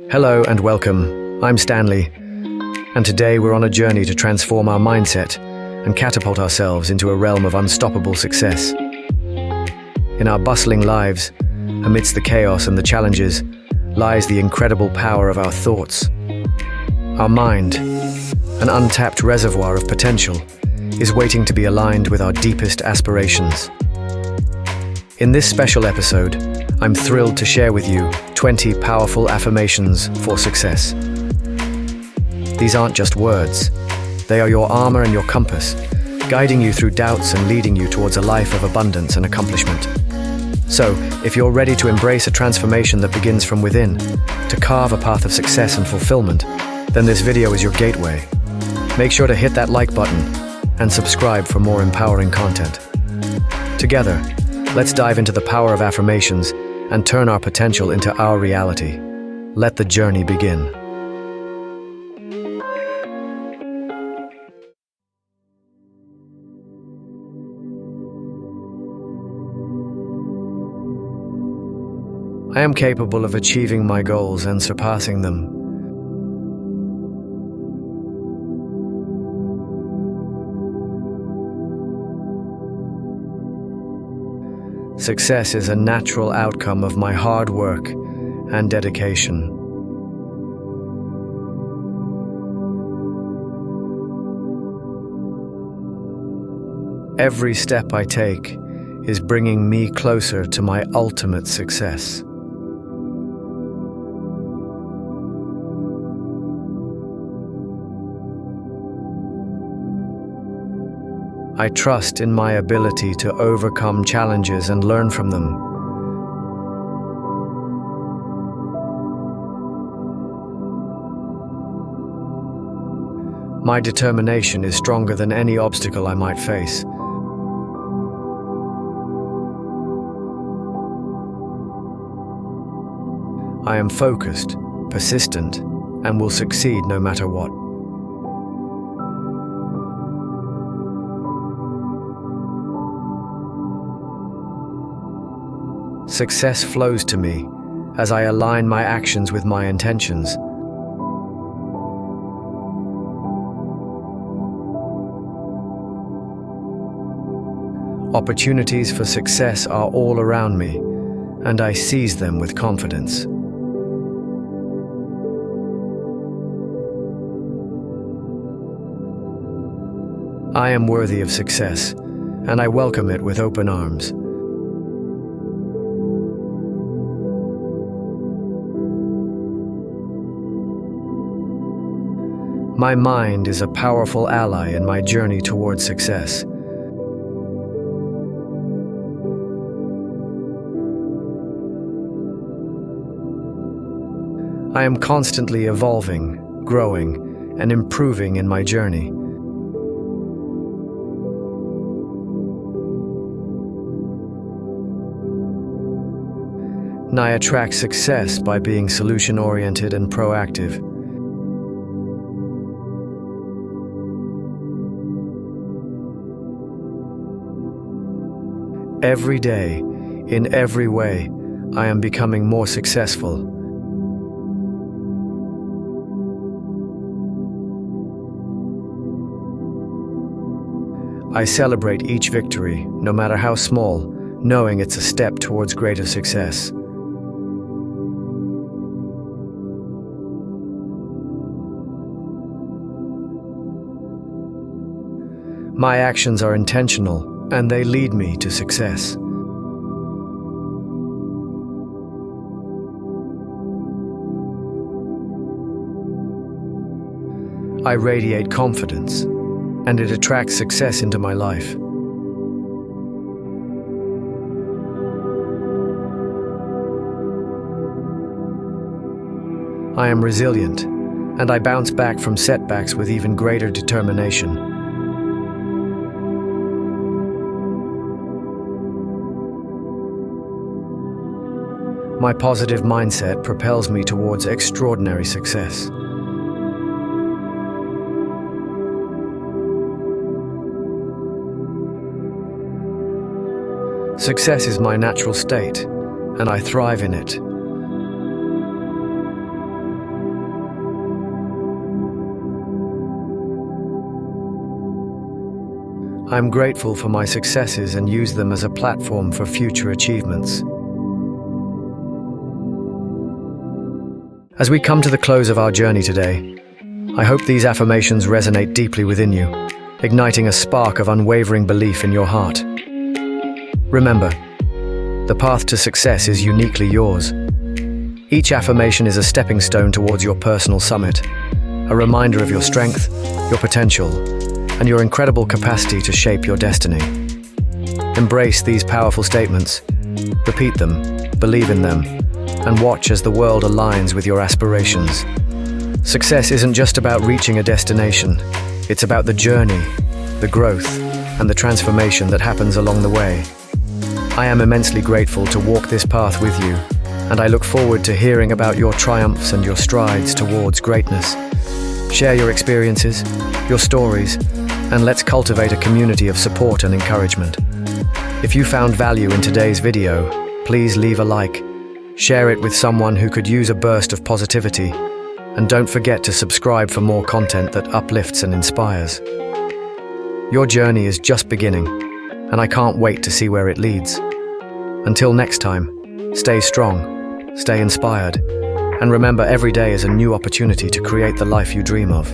Hello and welcome. I'm Stanley, and today we're on a journey to transform our mindset and catapult ourselves into a realm of unstoppable success. In our bustling lives, amidst the chaos and the challenges, lies the incredible power of our thoughts. Our mind, an untapped reservoir of potential, is waiting to be aligned with our deepest aspirations. In this special episode, I'm thrilled to share with you 20 powerful affirmations for success. These aren't just words. They are your armor and your compass, guiding you through doubts and leading you towards a life of abundance and accomplishment. So, if you're ready to embrace a transformation that begins from within, to carve a path of success and fulfillment, then this video is your gateway. Make sure to hit that like button and subscribe for more empowering content. Together, let's dive into the power of affirmations and turn our potential into our reality. Let the journey begin. I am capable of achieving my goals and surpassing them. Success is a natural outcome of my hard work and dedication. Every step I take is bringing me closer to my ultimate success. I trust in my ability to overcome challenges and learn from them. My determination is stronger than any obstacle I might face. I am focused, persistent, and will succeed no matter what. Success flows to me as I align my actions with my intentions. Opportunities for success are all around me, and I seize them with confidence. I am worthy of success, and I welcome it with open arms. My mind is a powerful ally in my journey towards success. I am constantly evolving, growing, and improving in my journey. I attract success by being solution-oriented and proactive. Every day, in every way, I am becoming more successful. I celebrate each victory, no matter how small, knowing it's a step towards greater success. My actions are intentional, and they lead me to success. I radiate confidence, and it attracts success into my life. I am resilient, and I bounce back from setbacks with even greater determination. My positive mindset propels me towards extraordinary success. Success is my natural state, and I thrive in it. I'm grateful for my successes and use them as a platform for future achievements. As we come to the close of our journey today, I hope these affirmations resonate deeply within you, igniting a spark of unwavering belief in your heart. Remember, the path to success is uniquely yours. Each affirmation is a stepping stone towards your personal summit, a reminder of your strength, your potential, and your incredible capacity to shape your destiny. Embrace these powerful statements, repeat them, believe in them, and watch as the world aligns with your aspirations. Success isn't just about reaching a destination, it's about the journey, the growth, and the transformation that happens along the way. I am immensely grateful to walk this path with you, and I look forward to hearing about your triumphs and your strides towards greatness. Share your experiences, your stories, and let's cultivate a community of support and encouragement. If you found value in today's video, please leave a like, share it with someone who could use a burst of positivity, and don't forget to subscribe for more content that uplifts and inspires. Your journey is just beginning, and I can't wait to see where it leads. Until next time, stay strong, stay inspired, and remember every day is a new opportunity to create the life you dream of.